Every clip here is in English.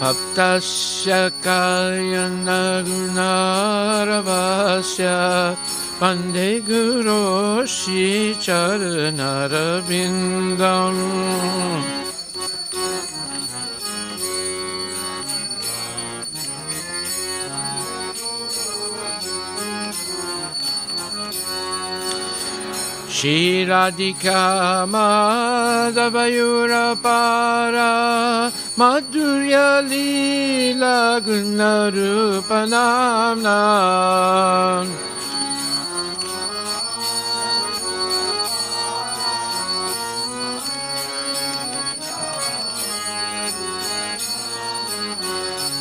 Bhaktasya kayana gunaravasya Vande Guru Shri Charanarvindam. Shri Radhika Madhavayura Para Madhurya Lila Gunarupanam.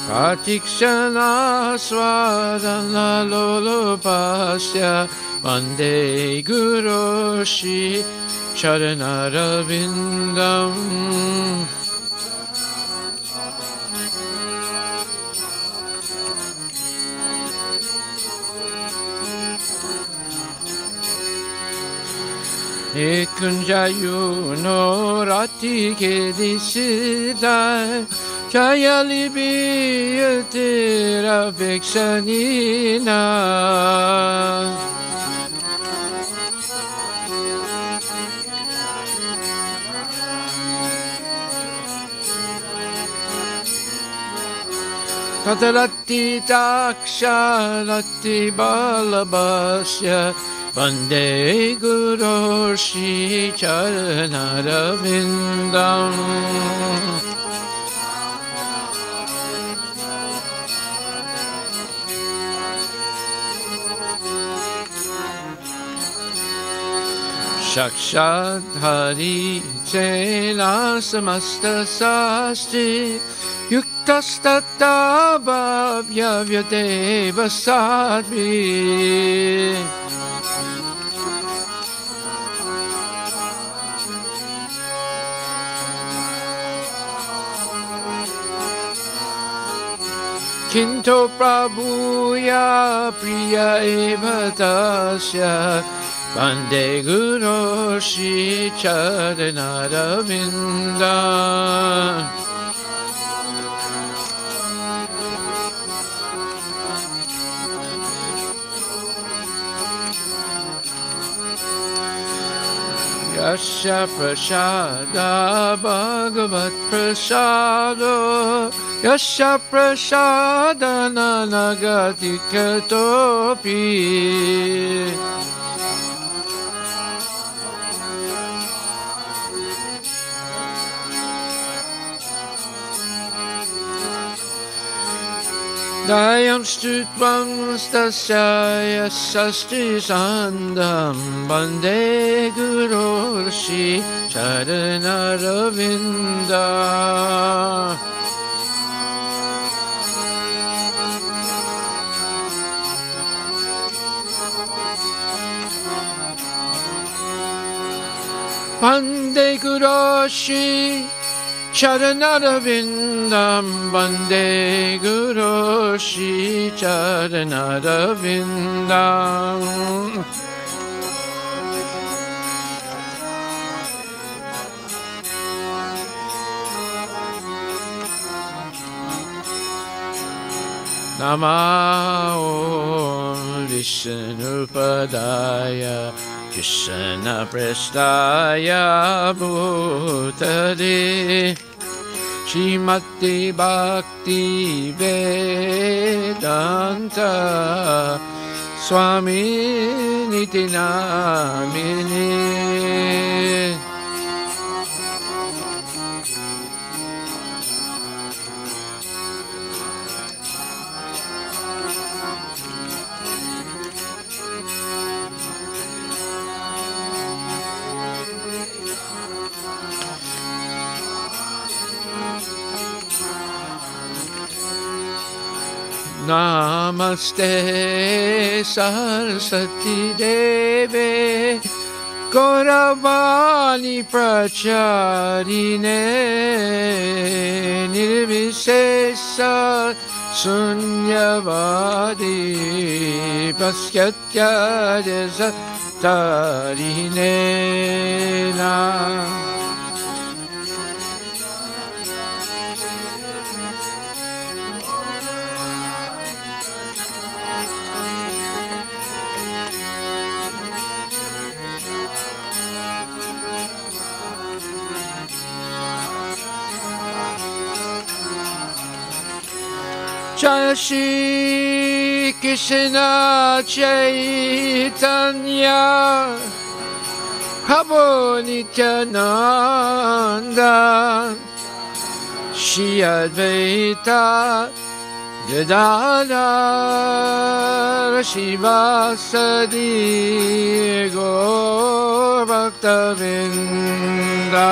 Pratikshana Swadana Lolopasya Vande Guru Shri Charanarvindam. Ekunjayu no rati ke disidai Jaya libi tera vekshanina. Tatarati taksharati balabasya Vande Guru Shri Charanarvindam. Sakshat Hari Sena Samasta Sasti Yuktastata Bhavya Vyadeva Sadvi. Kinto Prabhuya Priya Eva Tasya Vande Guru Shri Charanarvindam. Yasya Prasada Bhagavat Prasado Yasya Prasada Nanagati Katopi. Dayam stutvam stasya sasti sandam Vande Guru Shri Charanarvindam. Vande Guru Shri Charanarvindam. Vande Guru Shri Charanarvindam. Namo Vishnupadaya Krishna Prestaya Bhutale Srimati Bhakti Vedanta Swami Niti Namini. Namaste Saraswati Deve Gauravani Pracharine Nirvishesha Sunyavadi Paskatya Jasattarine. Jai Shri Krishna Chaitanya Prabhu Nityananda Shri Advaita Gadadhar Shivasadi Gaur Bhaktavinda.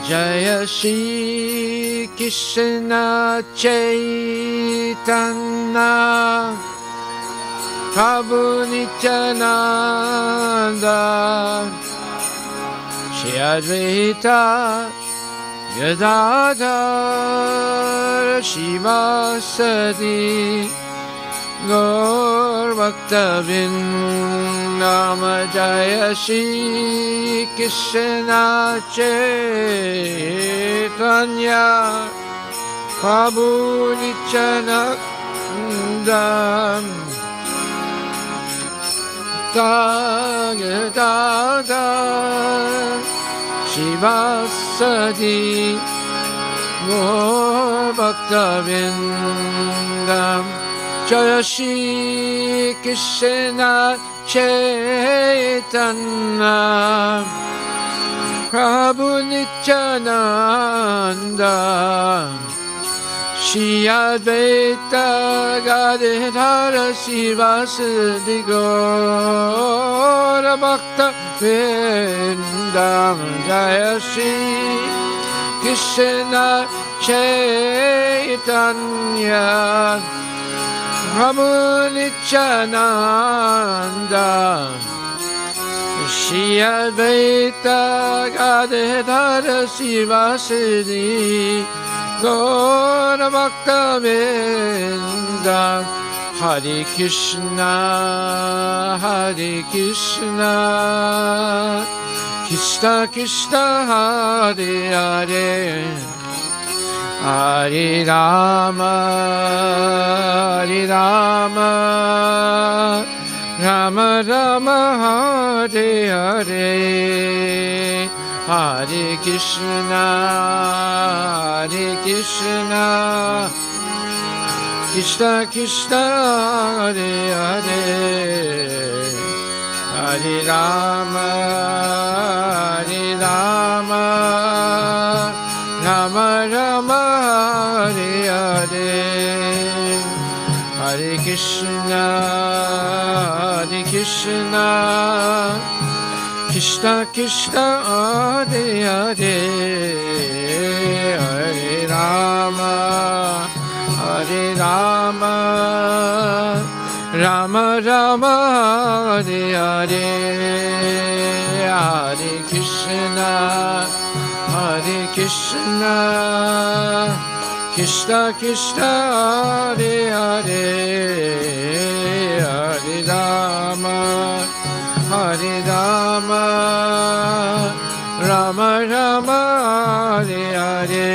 Jaya Shri Krishna Chaitanya Prabhu Nityananda Shri Advaita Gadadhar Shivasadi Gaur Bhaktavinda. Jaya Shri Krishna Chaitanya Prabhu Nityananda Gadadhar Shivasadi Gaur Bhaktavinda. Jaya Shri Krishna Chaitanya Prabhu Nityananda Shri Advaita Gadadhar Shivasadi Gaur Bhaktavinda. Jaya Shri Krishna Chaitanya Prabhu Nityananda Shri Advaita Gadadhar Shivasadi Gaur Bhaktavinda. Hare Krishna Hare Krishna Krishna Krishna Hare Hare Hare Rama Hare Rama Rama Rama Hare Hare Hare Krishna Hare Krishna Krishna Krishna Hare Hare Hare Rama Hare Rama Rama Rama Hare Hare Hare Krishna Hare Krishna Krishna Krishna Hare Hare Hare Rama Hare Rama Rama Rama Hare Hare Hare Krishna Hare Krishna Krishna Krishna Hare Hare Hare Rama Hare Rama Rama Rama Hare Hare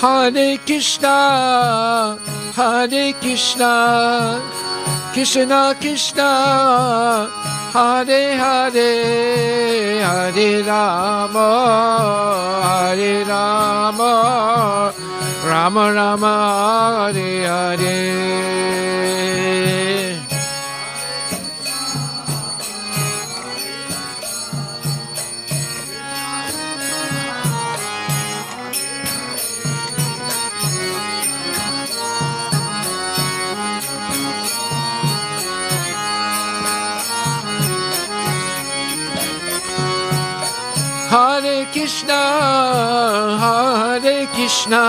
Hare Krishna Hare Krishna Krishna Krishna Hare Hare Hare Rama Hare Rama Rama Rama Hare Hare Hare Krishna, Hare Krishna,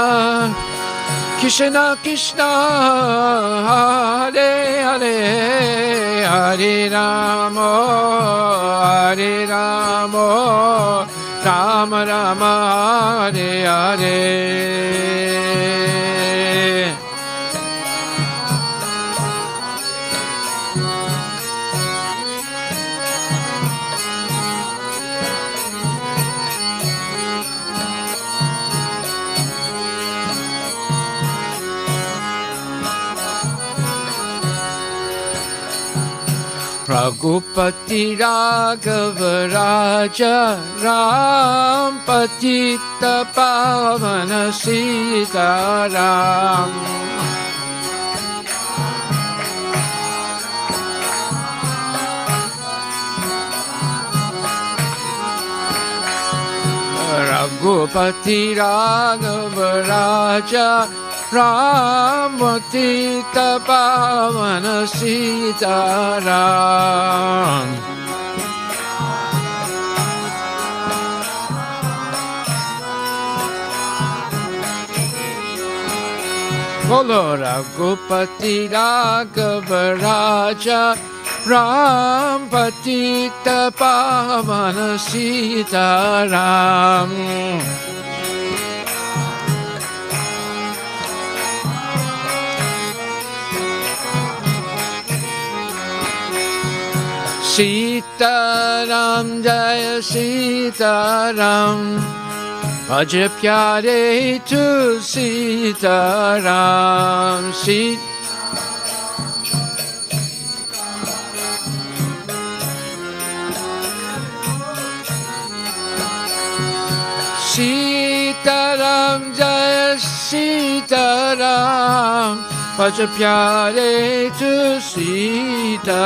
Krishna Krishna, Hare Hare, Hare Rama, Hare Rama, Rama Rama, Hare Hare. Raghupati Raghava Raja Ram Patita Pavana Sitaram. Raghupati Raghava Raja Ram Patita Pavana Sitaram. Bolo Raghupati Raghava Raja Ram Patita Pavana Sitaram. Sitaram Jaya Sitaram Bhaj Pyare Tu Sitaram. Sitaram Jaya Sitaram Bhaj Pyare Tu Sitaram.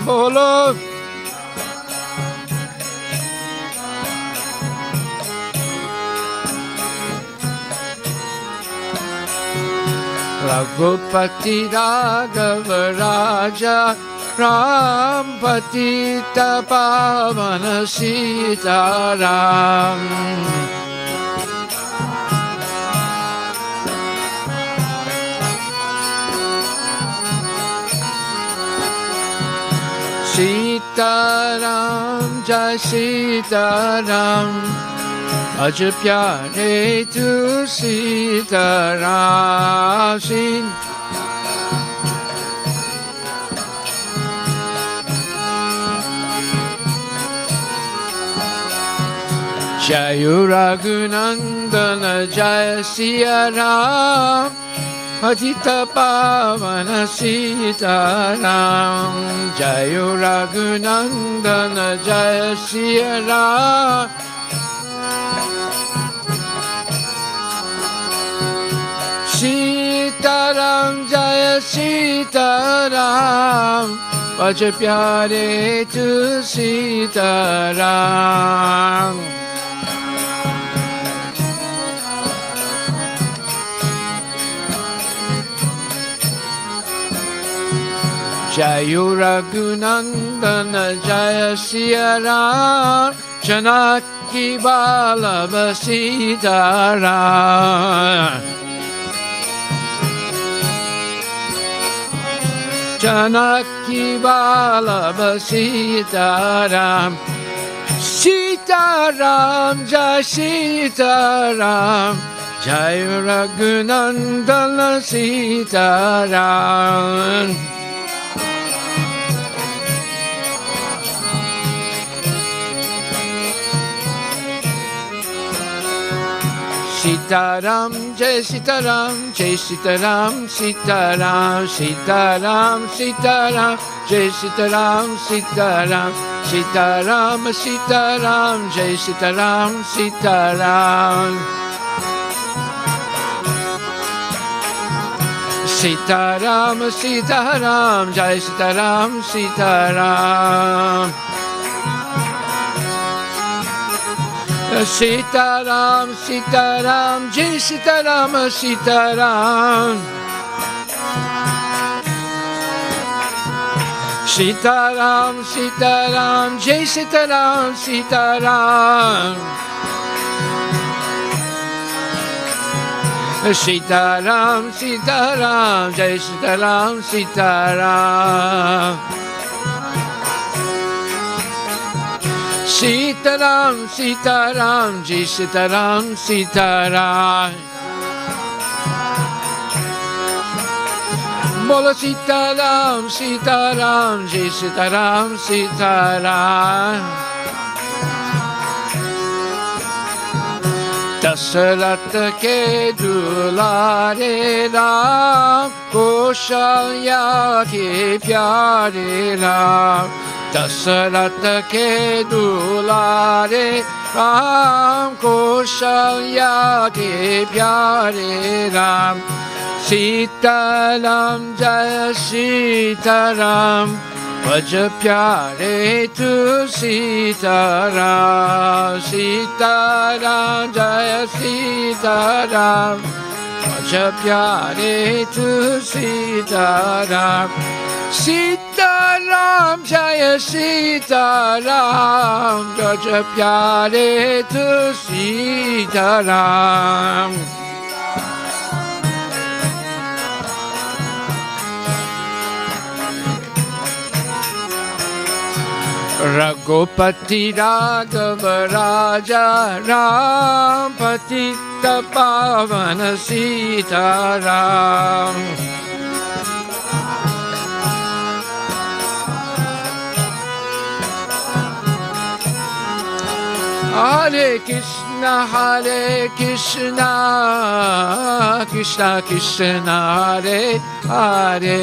Bolo Raghupati Raghava Raja Ram Patita Pavana Sitaram. Sitaram Jai Sitaram Bhaj Pyare Tu Sitaram. Jayu Raghunandana Jaya Siya Ram Patita Pavana Sitaram. Jayu Raghunandana Jaya Siya Ram Sitaram Jaya Sitaram Bhaj Pyare Tu Sitaram. Jayu Raghunandana Jaya Siya Ram Janaki Vallabha Sitaram. Janaki Vallabha Sitaram. Sitaram Jai Sitaram Jai Raghunandana Sitaram. Sitaram Jai Sitaram Jai Sitaram Sitaram Sitaram Sitaram Jai Sitaram Sitaram Sitaram Sitaram Jai Sitaram Sitaram. Sitaram Sitaram Jai Sitaram Sitaram. Sitaram Sitaram Jai Sitaram Sitaram. Sitaram Sitaram Jai Sitaram Sitaram. Sitaram Sitaram Jai Sitaram Sitaram. Sitaram Sitaram Jai Sitaram Sitaram. Bolo Sitaram Sitaram Jai Sitaram Sitaram. The Dasharath के दुलारे राम कौशल्या के प्यारे राम दशरथ के दुलारे राम कौशल्या के प्यारे राम सीताराम जय सीताराम भज प्यारे तू सीताराम सीताराम जय सीताराम भज प्यारे तू सीताराम सीताराम जय सीताराम भज प्यारे तू सीताराम रघुपति राघव राजा राम पतित पावन सीताराम हरे Krishna Krishna Krishna Hare Hare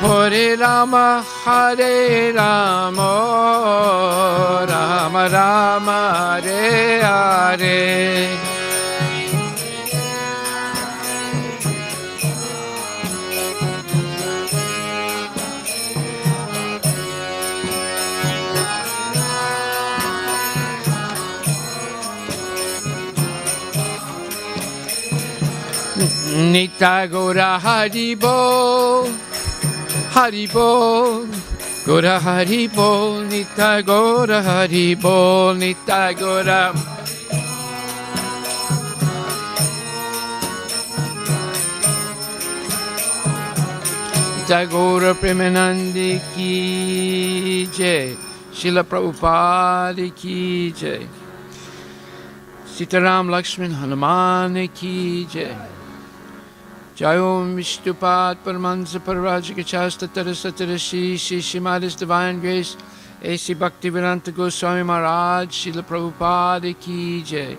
Hare Rama Rama Rama Hare Hare Nitya Gaura Haribo Haribo, Gora Haribo, Nitya Gaura Haribo, Nitya Gaura. Nitya Gaura Premanandi ki jai, Srila Prabhupada ki jai, Sitaram Lakshman Hanuman ki jai. Jai Om Vishnupad Paramahansa Parivraja Chasta Tarasatara Shri Shrimad Divine Grace A.C. Bhaktivedanta Goswami Maharaj Srila Prabhupada ki jai.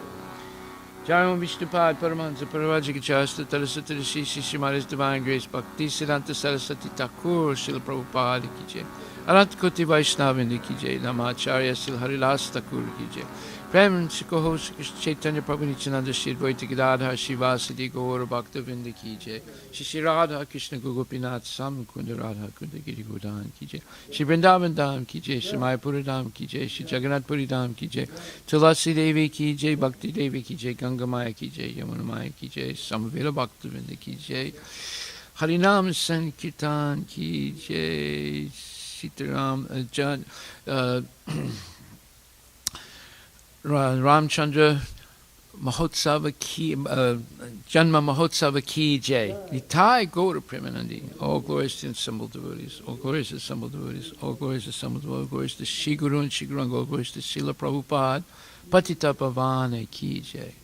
Jai Om Vishnupad Paramahansa Parivraja Chasta Tarasatara Shri Shrimad Divine Grace Bhakti Siddhanta Saraswati Thakur Srila Prabhupada ki jai. Anant Koti Vaishnavindi ki jai. Namacharya Srila Haridas Thakur ki jai. Prem Sikoho Chaitanya Prabhu Nityananda Shri Advaita Gadadhar Shivasadi Gaura Bhaktavinda ki jai. Shri Radha Krishna Gopinath Sam Kunda Radha Kunda Giri Godan ki jai. Shri Vrindavan Dham ki jai. Shri Mayapura Dham ki jai. Shri Jagannath Puri Dham ki jai. Tulasi Devi ki jai. Bhakti Devi ki jai. Ganga Maya ki jai. Yamuna Maya ki jai. Samavela Bhaktavinda ki jai. Harinam Sankirtan ki jai. Sitaram Ramchandra Mahotsava ki Janma Mahotsava ki jai. Nitai Gaura Premanandi. All glories to assembled devotees. All glories to assembled devotees. All glories to assembled devotees. All glories to Shri Guru and Shri Guranga. All glories to Srila Prabhupada. Patita Pavane ki jai.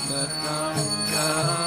Natanga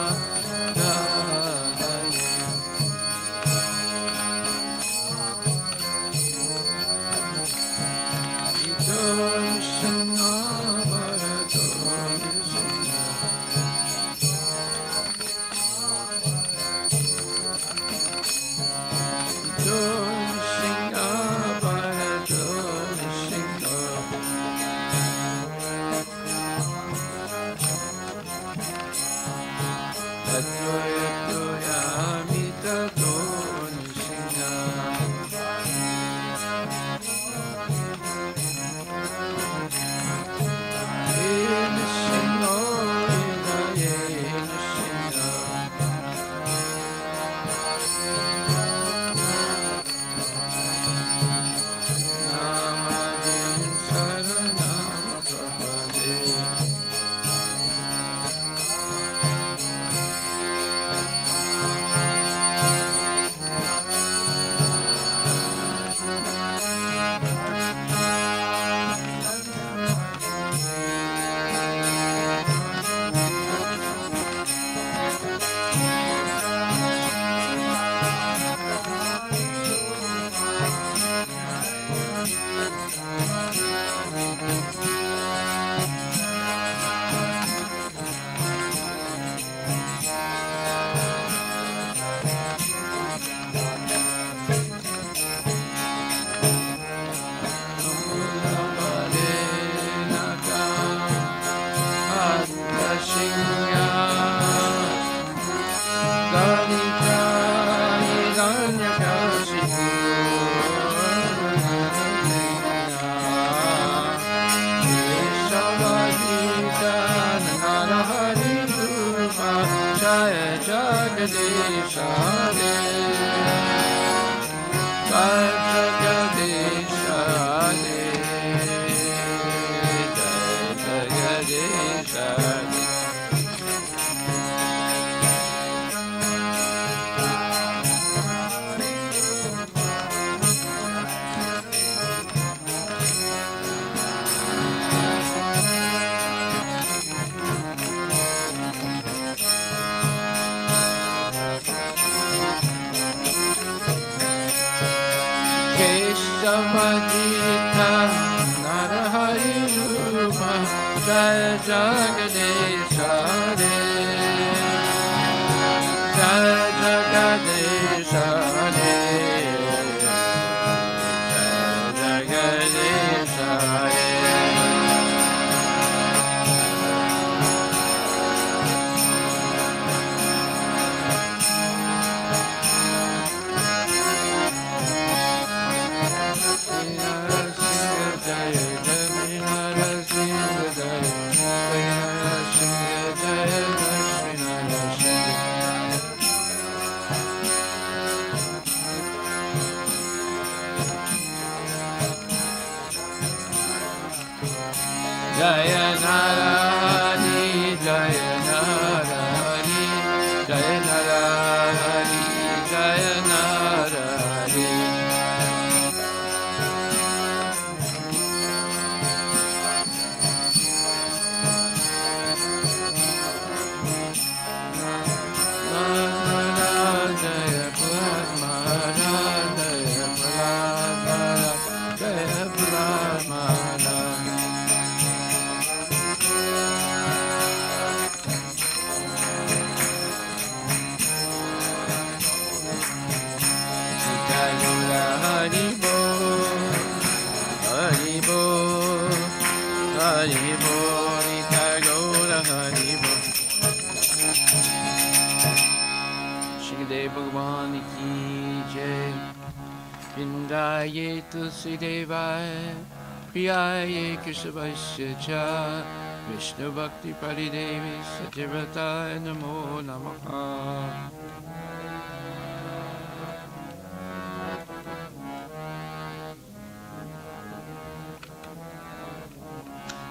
Priyaye Keshavasya Cha Vishnu Bhakti Paridevi Satyavrata Namo Namaha.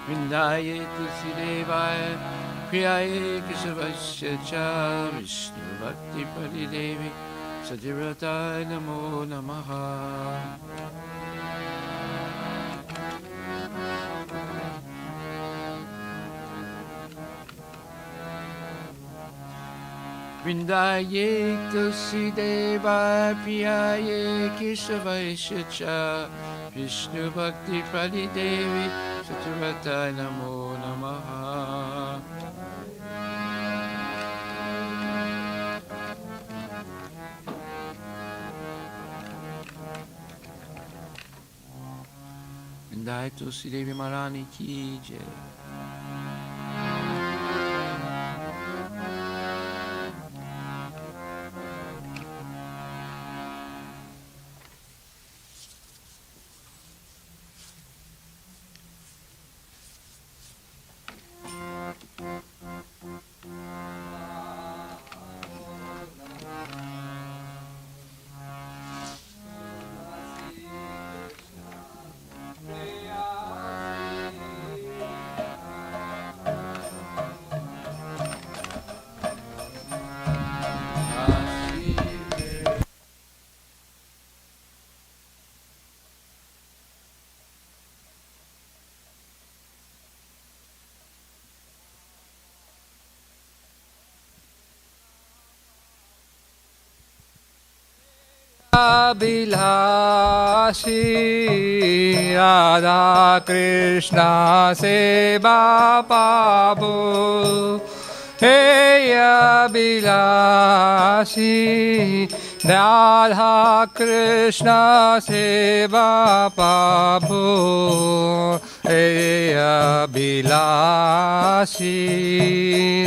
Vrindaye Tusidevaya Priyaye Keshavasya Cha Vishnu Bhakti Paridevi Satyavrata Namo Namaha. Vrindaye Tusideva Priyaye Keshavasya Cha Vishnu Bhakti Paridevi Satyavrata Namo Namaha. Vrindaye Tusidevi Marani Ki Jai. अभिलाषी Radha Krishna सेवा पाबो हे अभिलाषी राधा कृष्ण सेवा पाबो हे अभिलाषी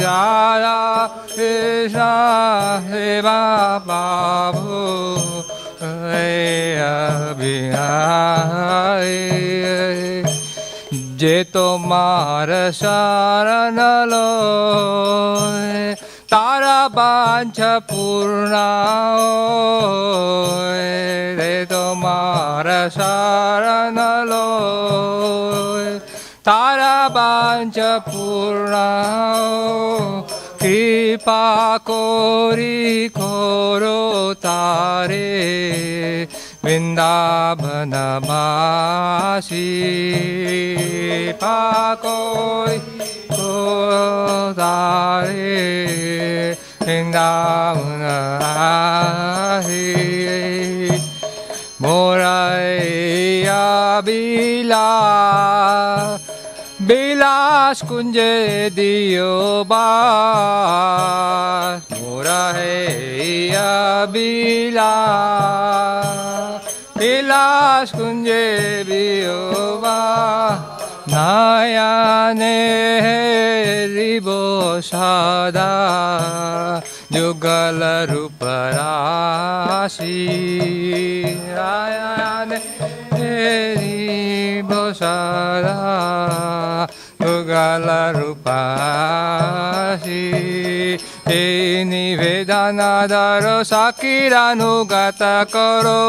राधा कृष्ण सेवा पाबो हे अभिलाषी जे तुम्हार शरण लो तारा वांछ पूर्ण रे तुम्हार शरण लो तारा वांछ पूर्ण कृपा कोरी खोरो तारे वृंदावनवासी पाकोई को तारे वृंदावनवासी मोरैया बिलास कुंज दियो बास मोरैया बिलास कुंज दियो बास नयने रिबो सदा जुगल रूप राशि नयने रिबो सदा जुगल रूप राशि निवेदनादर साकिरानुगत करो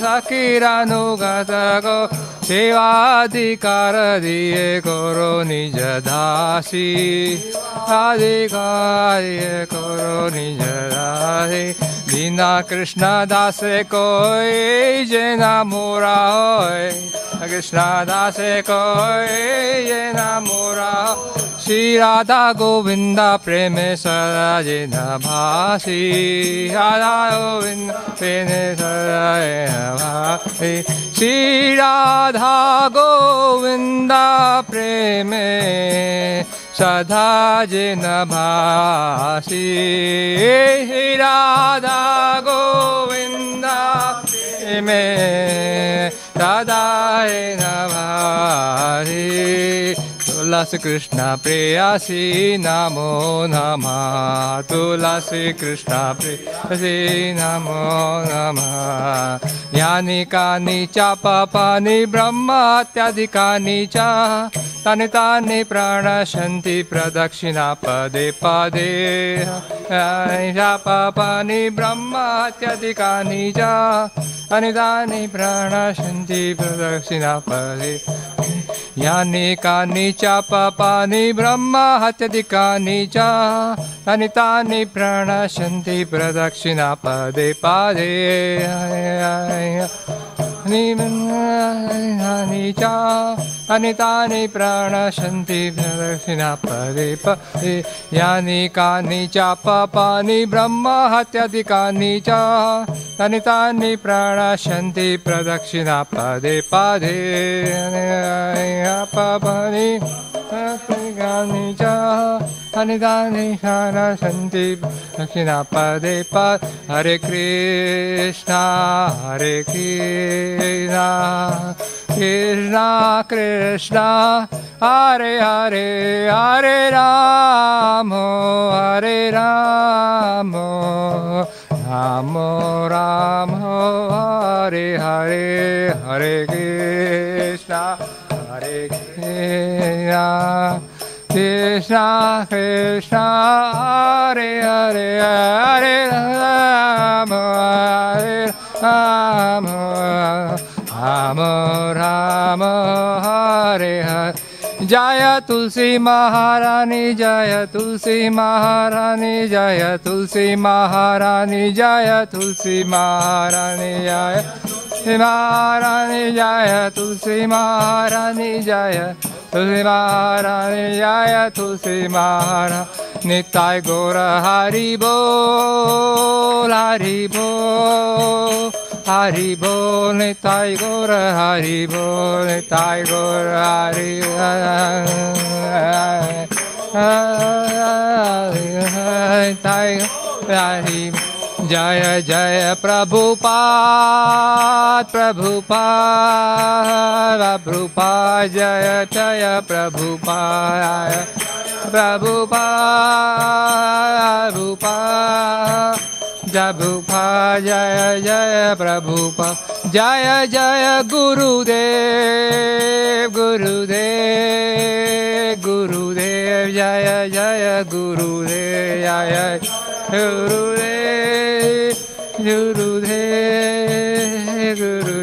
साकिरानुगत को सेवाधिकार दिए करो निज दासी अधिकार करो निज दासी बिना कृष्ण दास कोई जना मोरा होय कृष्ण दास कोई जना मोरा श्री राधा गोविंदा प्रेम सदा जिन भासी राधा गोविंद प्रेम सदा भासी श्री राधा गोविंदा प्रेम सदा जिन भासी राधा गोविंदा प्रेम सदा जिन भासी तुलसी कृष्ण प्रेयसी नमो नमः तुलसी कृष्ण प्रेयसी नमो नमः यानि कानि च पापानि ब्रह्मात्यादिकानि च तानि तानि प्रणश्यन्ति प्रदक्षिणा पदे पदे पापानि ब्रह्मात्यादिकानि च तानि तानि प्रणश्यन्ति प्रदक्षिणा पदे यानि कानि च पापानि ब्रह्मात्यादिकानि च तानि तानि प्रणश्यन्ति प्रदक्षिणा पदे पदे यानि च तानि तानि प्रणश्यन्ति प्रदक्षिणा पदे पदे यानि कानि च पापानि ब्रह्मात्यादिकानि च तानि तानि प्रणश्यन्ति प्रदक्षिणा पदे पदे पापानि ब्रह्मात्यादिकानि च तानि तानि प्रणश्यन्ति प्रदक्षिणा पदे पदे हरे कृष्ण कृष्ण कृष्ण हरे हरे हरे राम राम राम हरे हरे हरे कृष्ण कृष्ण कृष्ण हरे हरे हरे राम राम राम हरे हरे जय तुलसी महारानी जय तुलसी महारानी जय तुलसी महारानी जय तुलसी महारानी जय महारानी जय तुलसी महारानी जय तुलसी महारानी जय तुलसी महारानी Nitai Gora Hari Bol, Hari Bol, Hari Bol, Nitai Gora Hari Bol, Nitai Gora Hari Hari Jaya Jaya Prabhupada, Prabhupada, Prabhupada, Jaya Jaya Prabhupada, Prabhupada, Prabhupada, Jaya Jaya Prabhupada, Jaya Jaya Gurudev, Gurudev, Gurudev, Jaya Jaya Gurudev, Jaya Gurudev, Gurudev, Gurudev.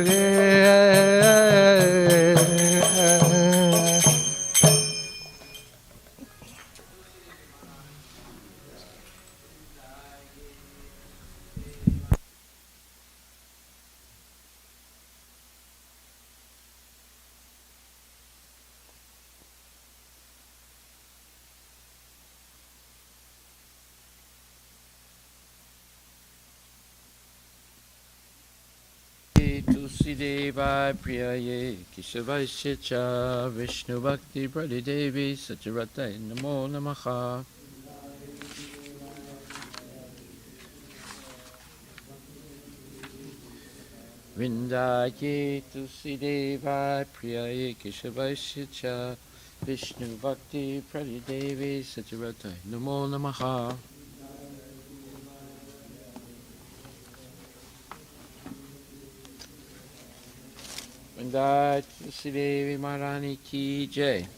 Tulsideva Priyaye Keshavasya Cha Vishnu Bhakti Pradidevi Satyavratai Namo Namaha. Vrindaye Tulsideva Priyaye Keshavasya Cha Vishnu Bhakti Pradidevi Satyavratai Namo Namaha. Vrindaye Tulsidevi Maharani Ki Jai.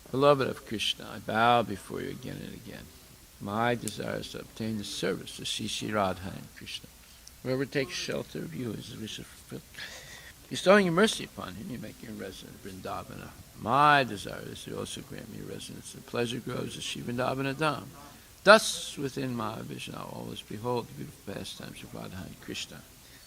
Beloved of Krishna, I bow before you again and again. My desire is to obtain the service of Sri Radha and Krishna. Whoever takes shelter of you is the wish of fulfilled. Bestowing your mercy upon him, you make him resident of Vrindavana. My desire is to also grant me residence in pleasure groves of Sri Vrindavana Dham. Thus, within my vision, I will always behold the beautiful pastimes of Radha and Krishna.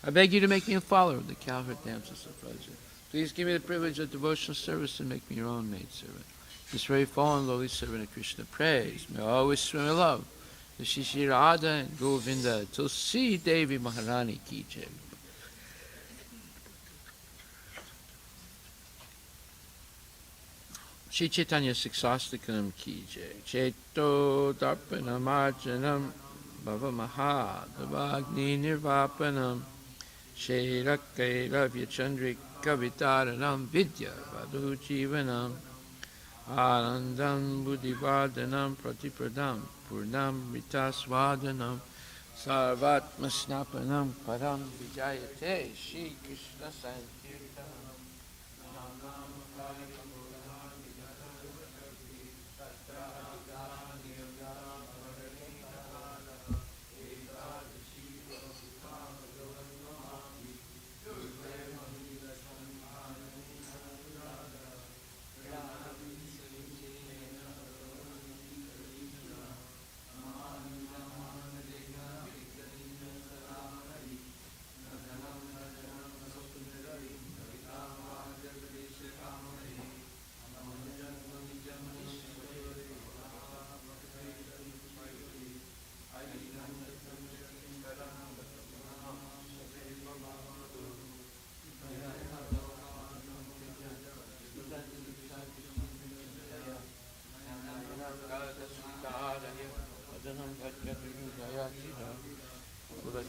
I beg you to make me a follower of the cowherd damsels of pleasure. Please give me the privilege of devotional service and make me your own maidservant. This very fallen lowly servant of Krishna prays, may I always swim in love. The Shri Radha and Govinda Tulsi Devi Maharani Ki Jai. Shri Chaitanya Siksastakam Ki Jai. Cheto Darpanam Arjanam Bhava Mahadavagni Nirvapanam Shri Rakkaira Vyachandrik Kavitaranam Vidya Vadhu Jivanam Anandam Buddhivardhanam Pratipradam Purnam Ritasvadanam Sarvatma Snapanam Param Vijayate Shri Krishna Sankirtanam.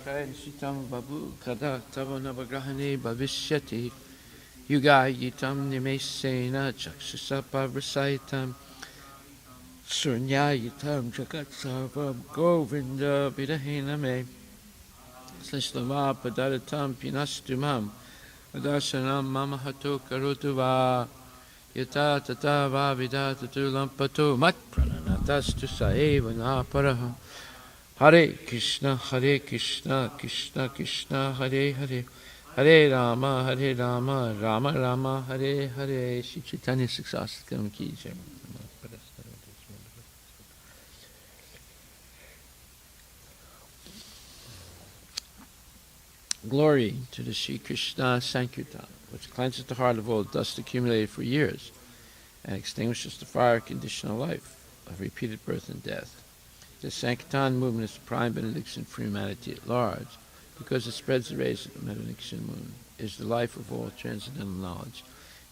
Sitam Babu Kada Tavanavagrahane Bhavishyati Yugayitam Nimesena Chakshasapa Vrasaitam Suryayitam Jagatsarvam Govinda Vidahiname Slishlama Padaratam Pinastumam Adarsanam Mamahato Karutuva Yata Tata Vavidatu Lampato Mat Prananatastu Saeva Naparaha Hare Krishna, Krishna Krishna, Hare Hare, Hare Rama, Rama Rama, Hare Hare. Shri Chaitanya Siksastakam Ki Jai. Glory to the Shri Krishna Sankirtan. which cleanses the heart of all dust accumulated for years, and extinguishes the fire of conditional life, of repeated birth and death. The Sankirtan movement is the prime benediction for humanity at large, because it spreads the rays of the benediction moon, is the life of all transcendental knowledge.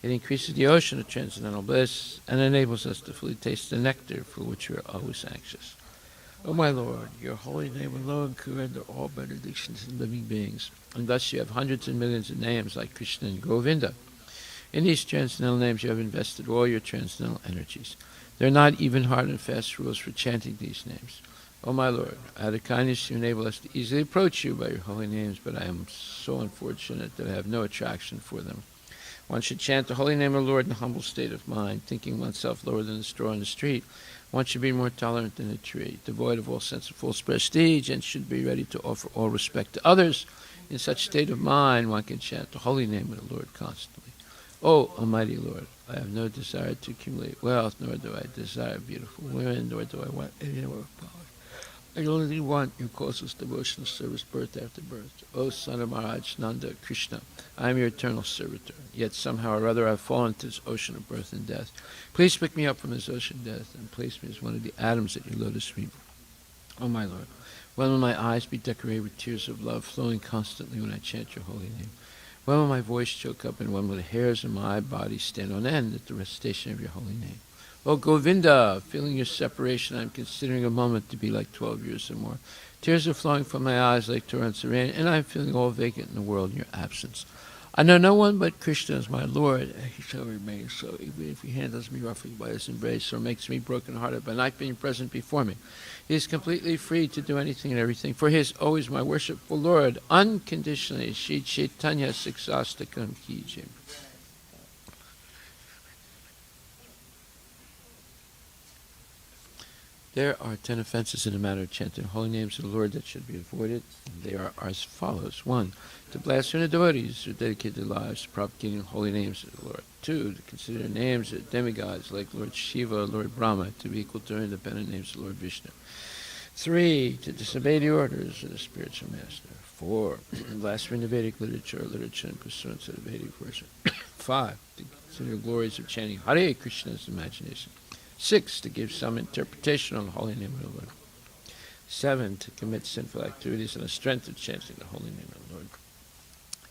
It increases the ocean of transcendental bliss, and enables us to fully taste the nectar for which we are always anxious. O my Lord, your holy name alone can render all benedictions in living beings, and thus you have hundreds and millions of names like Krishna and Govinda. In these transcendental names you have invested all your transcendental energies. There are not even hard and fast rules for chanting these names. O my Lord, out of kindness you enable us to easily approach you by your holy names, but I am so unfortunate that I have no attraction for them. One should chant the holy name of the Lord in a humble state of mind, thinking oneself lower than the straw on the street. One should be more tolerant than a tree, devoid of all sense of false prestige, and should be ready to offer all respect to others. In such state of mind, one can chant the holy name of the Lord constantly. O Almighty Lord, I have no desire to accumulate wealth, nor do I desire beautiful women, nor do I want any more power. I only want your causeless devotional service birth after birth. O son of Maharaj Nanda Krishna, I am your eternal servitor, yet somehow or other I have fallen into this ocean of birth and death. Please pick me up from this ocean of death and place me as one of the atoms at your lotus feet. O my Lord, when will my eyes be decorated with tears of love flowing constantly when I chant your holy name? When will my voice choke up, and when will the hairs of my body stand on end at the recitation of your holy name? O Govinda, feeling your separation, I am considering a moment to be like 12 years or more. Tears are flowing from my eyes like torrents of rain, and I am feeling all vacant in the world in your absence. I know no one but Krishna as my Lord, and he shall remain so, even if he handles me roughly by his embrace or makes me broken-hearted by not being present before me. He is completely free to do anything and everything, for he is always my worshipful Lord, unconditionally. Shri Chaitanya Siksastakam Ki Jai. There are 10 offenses in the matter of chanting holy names of the Lord that should be avoided. They are as follows. 1. To blaspheme the devotees who dedicate their lives to propagating holy names of the Lord. 2. To consider the names of demigods like Lord Shiva, Lord Brahma, to be equal to independent names of Lord Vishnu. 3. To disobey the orders of the spiritual master. 4. Blaspheme the Vedic literature in pursuance of the Vedic version. 5. To consider the glories of chanting Hare Krishna's imagination. 6. To give some interpretation on the holy name of the Lord. 7. To commit sinful activities on the strength of chanting the holy name of the Lord.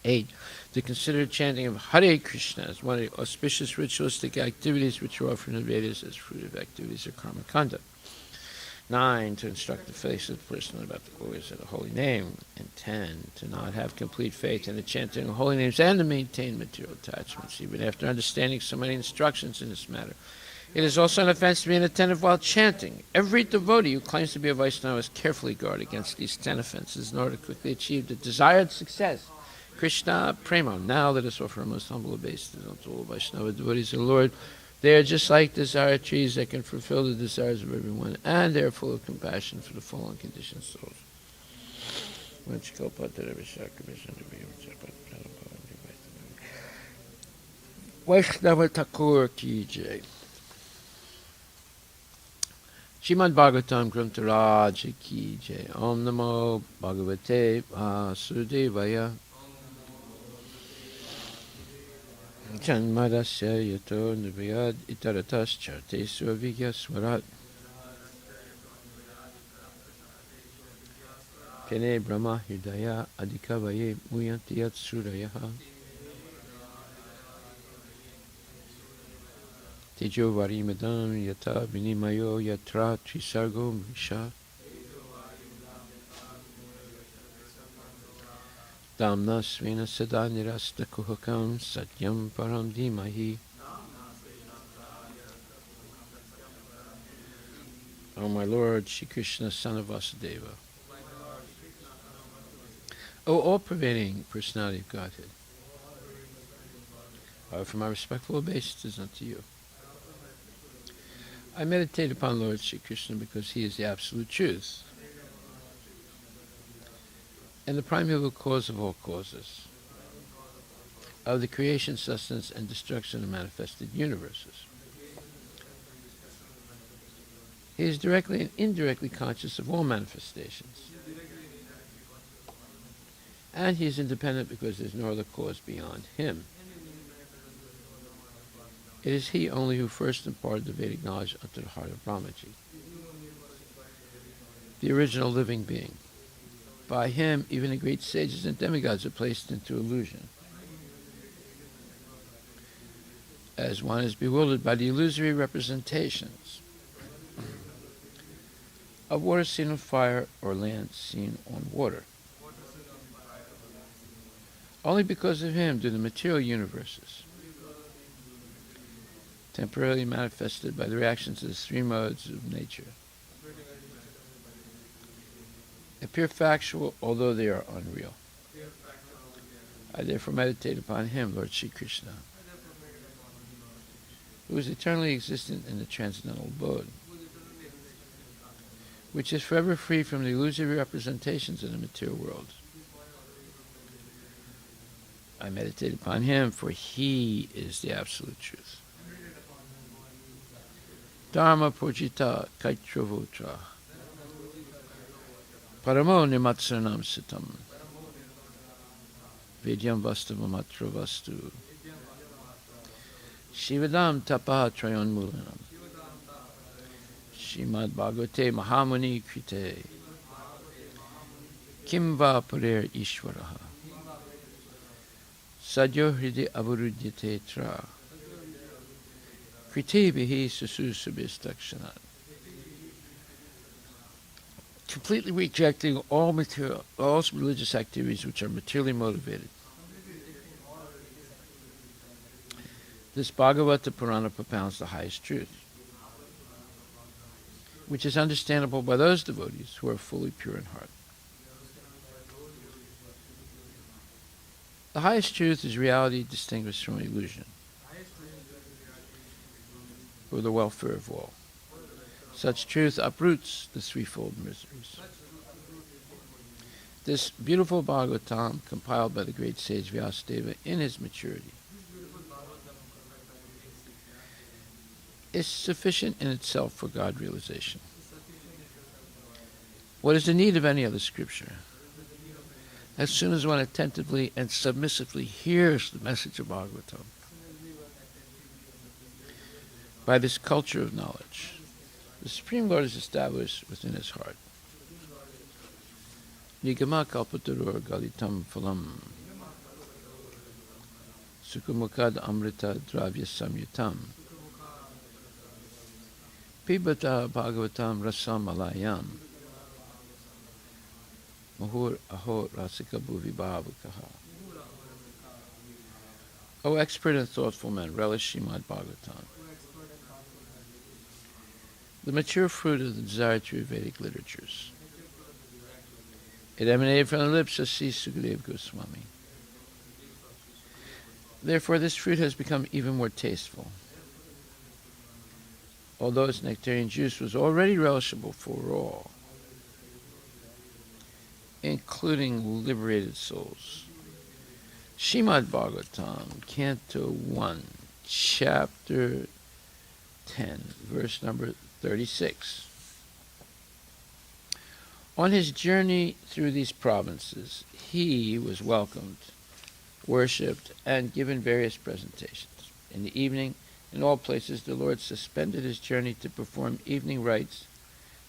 8. To consider chanting of Hare Krishna as one of the auspicious ritualistic activities which are offered in the Vedas as fruit of activities of karma kanda. 9. To instruct the faithless person about the glories of the holy name. And 10. To not have complete faith in the chanting of holy names and to maintain material attachments, even after understanding so many instructions in this matter. It is also an offense to be inattentive while chanting. Every devotee who claims to be a Vaishnava must carefully guard against these 10 offenses in order to quickly achieve the desired success. Krishna Prema. Now let us offer our most humble obeisances unto all Vaishnava devotees of the Lord. They are just like desire trees that can fulfill the desires of everyone, and they are full of compassion for the fallen conditioned souls. Vaishnava Thakur Ki Jai. Shrimad Bhagavatam Grantaraj Ki Jai. Om Namo Bhagavate Vasudevaya. Janmadasya Yato Nivayad Itaratas Charte Suvigya Swarat. Pene Brahma Hridaya Adhikavaye Muyantiyat Surayaha. Tejo Varimadam Yata Vinimayo Yatra Trisargo Misha. Damna Svena Sada Nirasta Kuhakam Satyam Param Dhimahi. O my Lord, Shri Krishna, son of Vasudeva. O all-pervading personality of Godhead. I offer my respectful obeisances unto you. I meditate upon Lord Shri Krishna because he is the absolute truth and the primeval cause of all causes, of the creation, sustenance, and destruction of manifested universes. He is directly and indirectly conscious of all manifestations. And he is independent because there is no other cause beyond him. It is he only who first imparted the Vedic knowledge unto the heart of Brahmaji, the original living being. By him, even the great sages and demigods are placed into illusion, as one is bewildered by the illusory representations of water seen on fire or land seen on water. Only because of him do the material universes, temporarily manifested by the reactions of the three modes of nature, appear factual, although they are unreal. I therefore meditate upon him, Lord Sri Krishna, who is eternally existent in the transcendental abode, which is forever free from the illusory representations of the material world. I meditate upon him, for he is the absolute truth. Dharma Pujita Kaitravotra Paramo Nimatsanam Sitam Vidyam Vastavamatra Vastu Shivadam Tapaha Trayon Mulanam Shrimad Bhagavate Mahamuni Krite Kimva Parer Ishvaraha Sadyo Hridi Avarudyate Tra Krite Bihi Sususubhistakshanat. Completely rejecting all religious activities which are materially motivated. This Bhagavata Purana propounds the highest truth, which is understandable by those devotees who are fully pure in heart. The highest truth is reality distinguished from illusion, for the welfare of all. Such truth uproots the threefold miseries. This beautiful Bhagavatam, compiled by the great sage Vyasadeva in his maturity, is sufficient in itself for God realization. What is the need of any other scripture? As soon as one attentively and submissively hears the message of Bhagavatam, by this culture of knowledge, the Supreme Lord is established within his heart. Nigama kalpatarur galitam phalam sukamukad amrita dravya samyutam pibata bhagavatam rasam alayam mahur aho rasika bhuvi bhavakaha. O expert and thoughtful men, relish Srimad Bhagavatam, the mature fruit of the desire through Vedic literatures. It emanated from the lips of Sri Sukadeva Goswami. Therefore, this fruit has become even more tasteful. Although its nectarian juice was already relishable for all, including liberated souls. Srimad Bhagavatam, Canto 1, Chapter 10, verse number 36. On his journey through these provinces, he was welcomed, worshipped, and given various presentations. In the evening, in all places, the Lord suspended his journey to perform evening rites.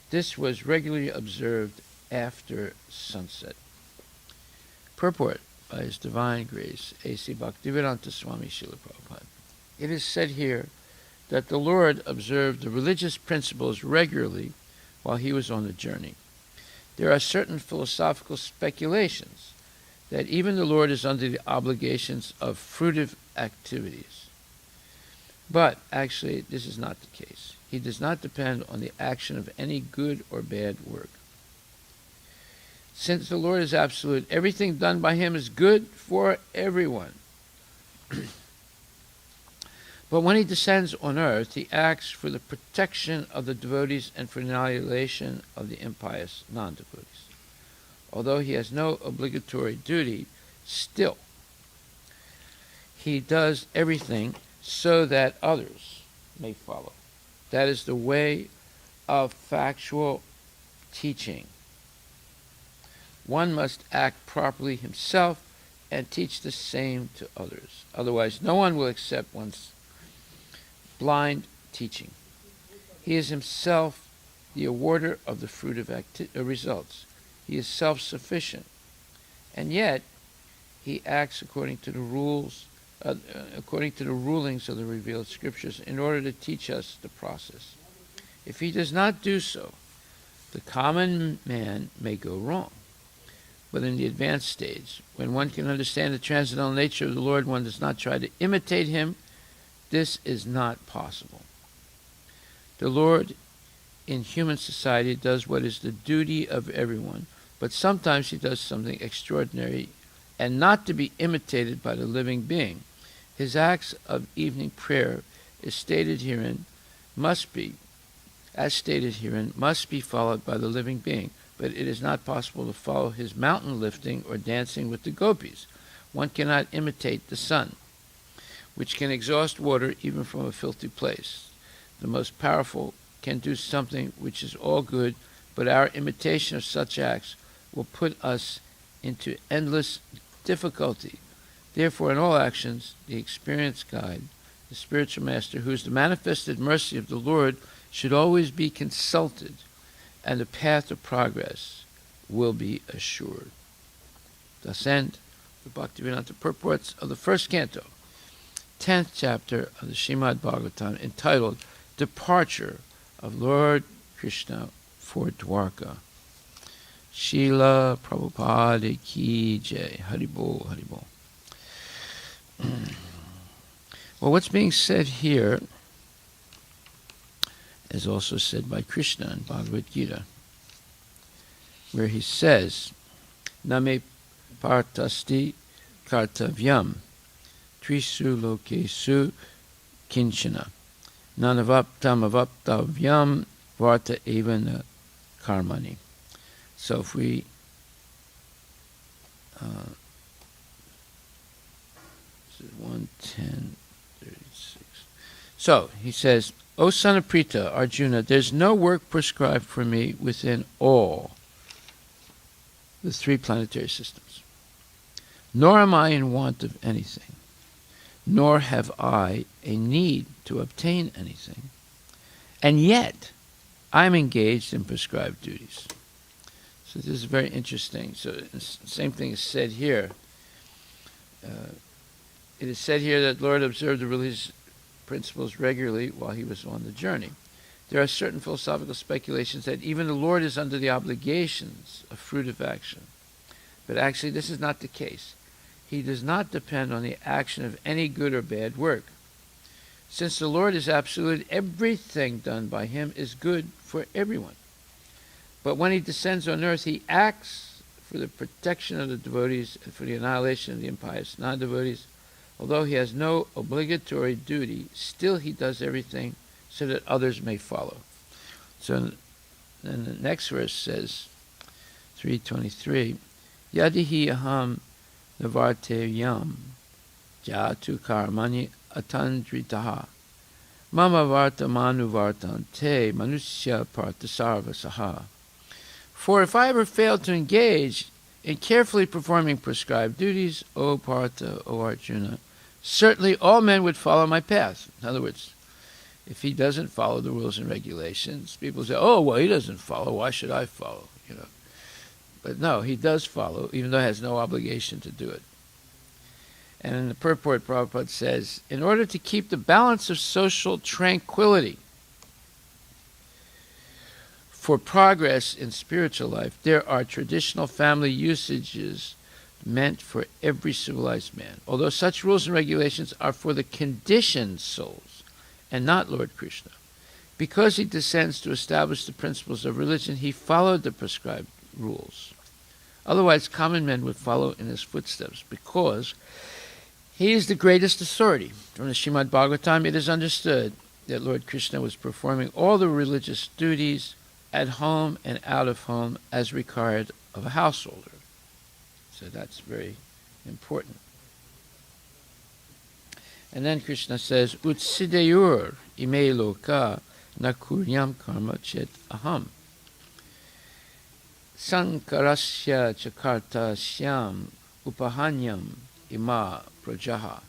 This was regularly observed after sunset. Purport by His Divine Grace, A.C. Bhaktivedanta Swami Srila Prabhupada. It is said here that the Lord observed the religious principles regularly while he was on the journey. There are certain philosophical speculations that even the Lord is under the obligations of fruitive activities. But actually, this is not the case. He does not depend on the action of any good or bad work. Since the Lord is absolute, everything done by him is good for everyone. But when he descends on earth, he acts for the protection of the devotees and for the annihilation of the impious non-devotees. Although he has no obligatory duty, still, he does everything so that others may follow. That is the way of factual teaching. One must act properly himself and teach the same to others. Otherwise, no one will accept one's blind teaching. He is himself the awarder of the fruit of results. He is self-sufficient. And yet, he acts according to the rules, according to the rulings of the revealed scriptures in order to teach us the process. If he does not do so, the common man may go wrong. But in the advanced stage, when one can understand the transcendental nature of the Lord, one does not try to imitate him. This is not possible. The Lord in human society does what is the duty of everyone, but sometimes he does something extraordinary and not to be imitated by the living being. His acts of evening prayer as stated herein must be followed by the living being, but it is not possible to follow his mountain lifting or dancing with the gopis. One cannot imitate the sun, which can exhaust water even from a filthy place. The most powerful can do something which is all good, but our imitation of such acts will put us into endless difficulty. Therefore, in all actions, the experienced guide, the spiritual master, who is the manifested mercy of the Lord, should always be consulted, and the path of progress will be assured. Thus end the Bhaktivedanta purports of the first canto, 10th chapter of the Srimad Bhagavatam, entitled Departure of Lord Krishna for Dwarka. Srila Prabhupada Ki Jai. Haribol, Haribol. Well, what's being said here is also said by Krishna in Bhagavad Gita, where he says, Name partasti kartavyam trisu lokesu kinchana nanavaptam avaptavyam varta evana karmani. So if we this is 110:36. So he says, O son of Pritha, Arjuna, there's no work prescribed for me within all the three planetary systems. Nor am I in want of anything, nor have I a need to obtain anything. And yet, I'm engaged in prescribed duties. So this is very interesting. So the same thing is said here. It is said here that Lord observed the religious principles regularly while he was on the journey. There are certain philosophical speculations that even the Lord is under the obligations of fruitive action. But actually this is not the case. He does not depend on the action of any good or bad work. Since the Lord is absolute, everything done by him is good for everyone. But when he descends on earth, he acts for the protection of the devotees and for the annihilation of the impious non-devotees. Although he has no obligatory duty, still he does everything so that others may follow. So then the next verse says, 3:23, Yadihi aham navarte yam jatu karmani atandritaha mama varta manu vartante manusya partasarva saha. For if I ever fail to engage in carefully performing prescribed duties, O Partha, O Arjuna, certainly all men would follow my path. In other words, if he doesn't follow the rules and regulations, people say, oh, well, he doesn't follow, why should I follow? But no, he does follow, even though he has no obligation to do it. And in the purport, Prabhupada says, in order to keep the balance of social tranquility for progress in spiritual life, there are traditional family usages meant for every civilized man. Although such rules and regulations are for the conditioned souls and not Lord Krishna. Because he descends to establish the principles of religion, he followed the prescribed rules. Otherwise, common men would follow in his footsteps because he is the greatest authority. From the Srimad Bhagavatam, it is understood that Lord Krishna was performing all the religious duties at home and out of home as required of a householder. So that's very important. And then Krishna says, Utsideyur ime loka nakuryam karma chet aham. Sankarasya chakarta syam upahanyam ima prajaha.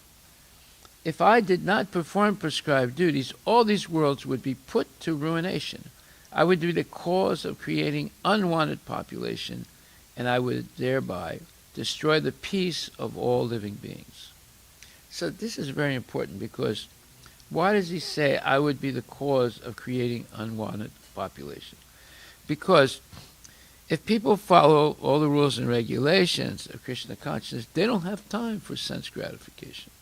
if I did not perform prescribed duties, all these worlds would be put to ruination. I would be the cause of creating unwanted population, and I would thereby destroy the peace of all living beings. So this is very important, because why does he say I would be the cause of creating unwanted population? Because if people follow all the rules and regulations of Krishna consciousness, they don't have time for sense gratification.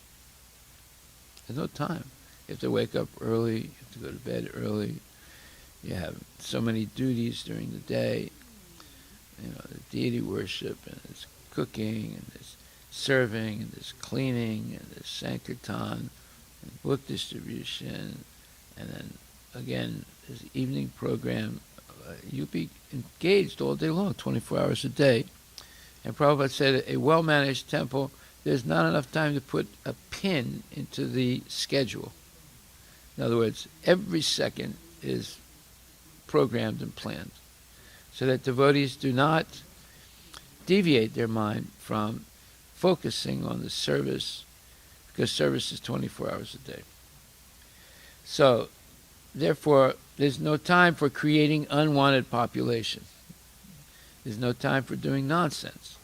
There's no time. You have to wake up early, you have to go to bed early, you have so many duties during the day, the deity worship, and there's cooking, and there's serving, and there's cleaning, and there's sankirtan, and book distribution, and then again there's the evening program. You'll be engaged all day long, 24 hours a day. And Prabhupada said a well-managed temple, there's not enough time to put a pin into the schedule. In other words, every second is programmed and planned, so that devotees do not deviate their mind from focusing on the service, because service is 24 hours a day. So, therefore, there's no time for creating unwanted population. There's no time for doing nonsense.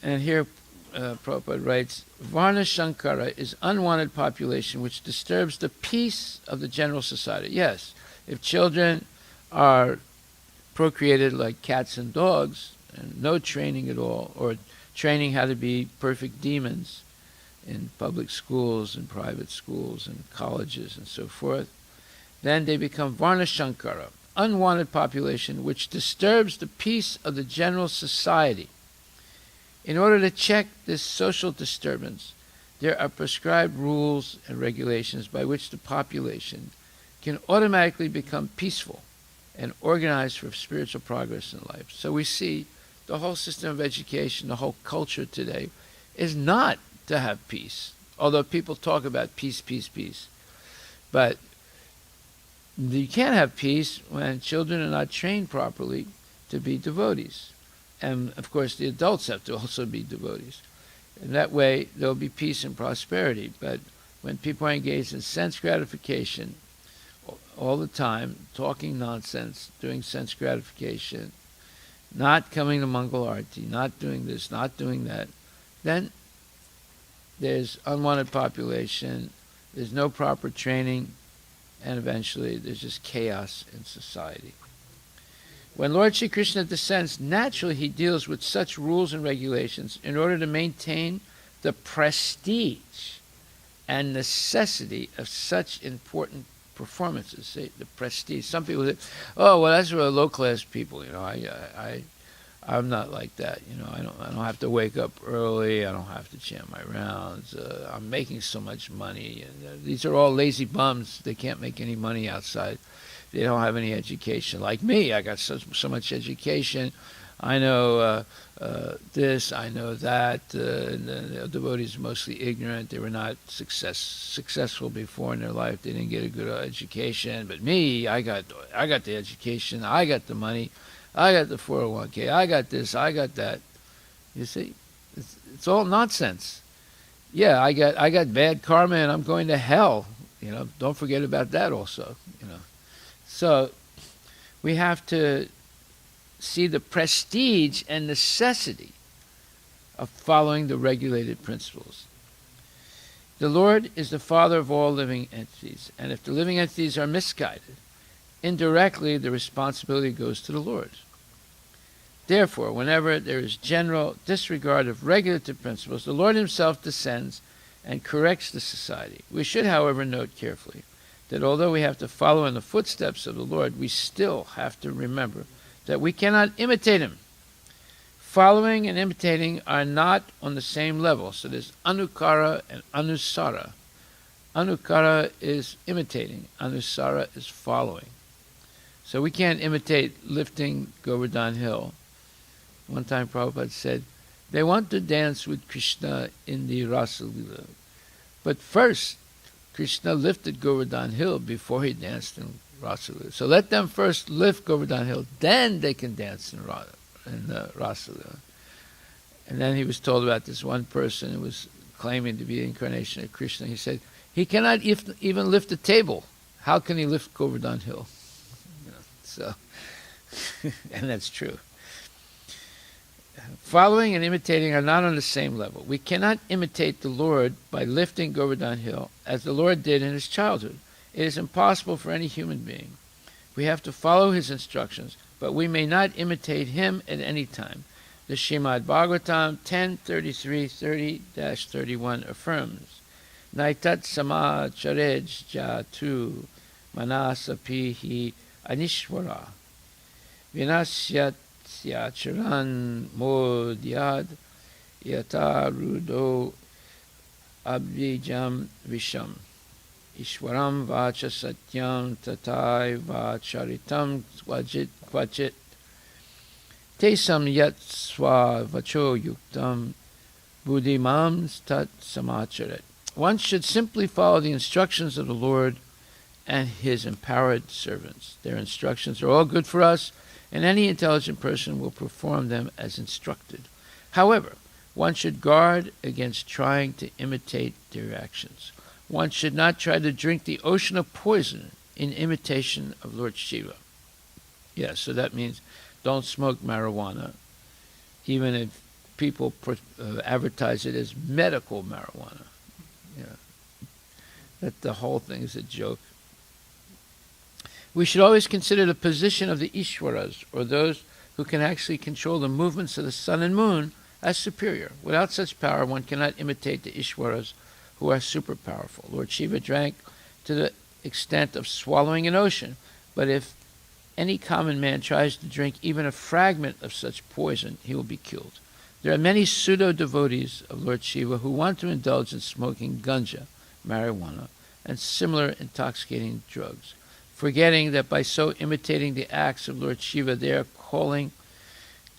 And here Prabhupada writes, Varna Shankara is unwanted population which disturbs the peace of the general society. Yes, if children are procreated like cats and dogs, and no training at all, or training how to be perfect demons in public schools and private schools and colleges and so forth, then they become Varna Shankara, unwanted population which disturbs the peace of the general society. In order to check this social disturbance, there are prescribed rules and regulations by which the population can automatically become peaceful and organized for spiritual progress in life. So we see the whole system of education, the whole culture today, is not to have peace, although people talk about peace, peace, peace. But you can't have peace when children are not trained properly to be devotees. And, of course, the adults have to also be devotees. And that way, there will be peace and prosperity. But when people are engaged in sense gratification all the time, talking nonsense, doing sense gratification, not coming to Mangala Aarti, not doing this, not doing that, then there's unwanted population, there's no proper training, and eventually there's just chaos in society. When Lord Shri Krishna descends, naturally he deals with such rules and regulations in order to maintain the prestige and necessity of such important performances. Say, the prestige. Some people say, "Oh, well, that's for low-class people." I'm not like that. I don't have to wake up early. I don't have to chant my rounds. I'm making so much money, and these are all lazy bums. They can't make any money outside. They don't have any education. Like me, I got so much education. I know this, I know that. The devotees are mostly ignorant. They were not successful before in their life. They didn't get a good education. But me, I got the education. I got the money. I got the 401k. I got this. I got that. You see, it's all nonsense. Yeah, I got bad karma, and I'm going to hell. Don't forget about that also. So we have to see the prestige and necessity of following the regulated principles. The Lord is the Father of all living entities, and if the living entities are misguided, indirectly the responsibility goes to the Lord. Therefore, whenever there is general disregard of regulative principles, the Lord himself descends and corrects the society. We should, however, note carefully that although we have to follow in the footsteps of the Lord, we still have to remember that we cannot imitate him. Following and imitating are not on the same level. So there's anukara and anusara. Anukara is imitating. Anusara is following. So we can't imitate lifting Govardhan Hill. One time Prabhupada said, they want to dance with Krishna in the Rasa Lila. But first, Krishna lifted Govardhan Hill before he danced in Rasa Lila. So let them first lift Govardhan Hill, then they can dance in Rasa Lila. And then he was told about this one person who was claiming to be the incarnation of Krishna. He said, he cannot even lift a table. How can he lift Govardhan Hill? So, and that's true. Following and imitating are not on the same level. We cannot imitate the Lord by lifting Govardhan Hill as the Lord did in his childhood. It is impossible for any human being. We have to follow his instructions, but we may not imitate him at any time. The Srimad Bhagavatam 10:33-30-31 affirms, Naitat samacharej jatu manasapihi anishvara vinasyat Syacharan modyad yatarudo abhijam visham ishwaram vacha satyam tatai vacharitam kvachit tesam yat swa vacho yuktam buddhimam tat samacharet. One should simply follow the instructions of the Lord and his empowered servants. Their instructions are all good for us, and any intelligent person will perform them as instructed. However, one should guard against trying to imitate their actions. One should not try to drink the ocean of poison in imitation of Lord Shiva. Yes, so that means don't smoke marijuana, even if people advertise it as medical marijuana. Yeah. That the whole thing is a joke. We should always consider the position of the Ishwaras, or those who can actually control the movements of the sun and moon, as superior. Without such power, one cannot imitate the Ishwaras, who are super powerful. Lord Shiva drank to the extent of swallowing an ocean, but if any common man tries to drink even a fragment of such poison, he will be killed. There are many pseudo-devotees of Lord Shiva who want to indulge in smoking ganja, marijuana, and similar intoxicating drugs, forgetting that by so imitating the acts of Lord Shiva, they are calling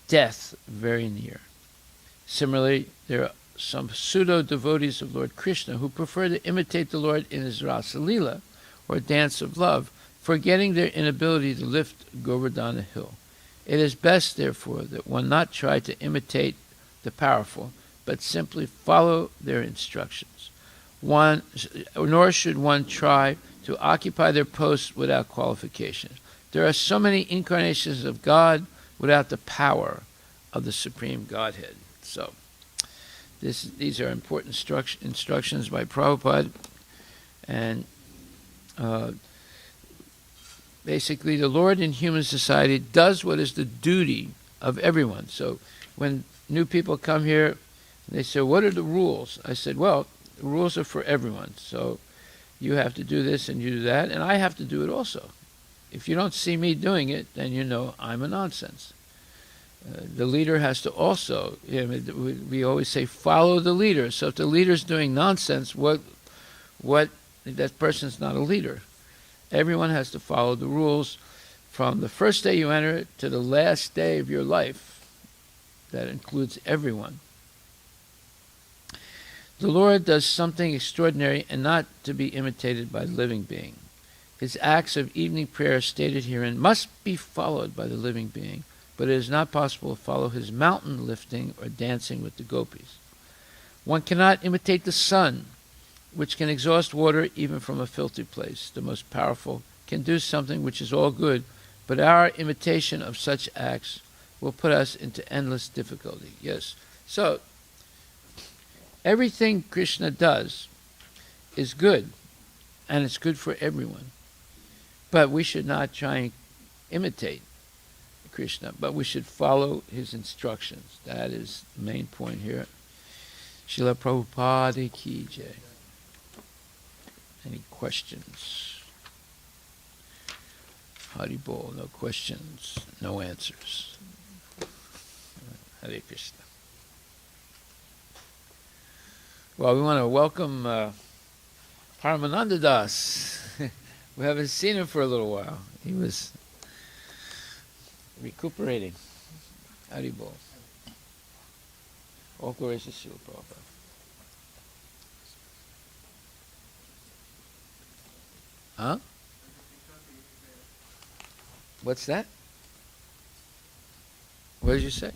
death very near. Similarly, there are some pseudo-devotees of Lord Krishna who prefer to imitate the Lord in his Rasa Leela, or dance of love, forgetting their inability to lift Govardhana Hill. It is best, therefore, that one not try to imitate the powerful, but simply follow their instructions. Nor should one try to occupy their posts without qualification. There are so many incarnations of God without the power of the Supreme Godhead. So, these are important instructions by Prabhupada, and basically the Lord in human society does what is the duty of everyone. So when new people come here, they say, what are the rules? I said, well, the rules are for everyone. So you have to do this and you do that, and I have to do it also. If you don't see me doing it, then you know I'm a nonsense. The leader has to also, we always say, follow the leader. So if the leader's doing nonsense, what that person's not a leader. Everyone has to follow the rules from the first day you enter to the last day of your life. That includes everyone. The Lord does something extraordinary and not to be imitated by the living being. His acts of evening prayer stated herein must be followed by the living being, but it is not possible to follow his mountain lifting or dancing with the gopis. One cannot imitate the sun, which can exhaust water even from a filthy place. The most powerful can do something which is all good, but our imitation of such acts will put us into endless difficulty. Yes. So, everything Krishna does is good, and it's good for everyone. But we should not try and imitate Krishna, but we should follow his instructions. That is the main point here. Srila Prabhupada ki jai. Any questions? Hari Bol, no questions, no answers. Hare Krishna. Well, we want to welcome Paramananda Das. We haven't seen him for a little while. He was recuperating. Hari Bol. All glories to Srila Prabhupada. Huh? What's that? What did you say?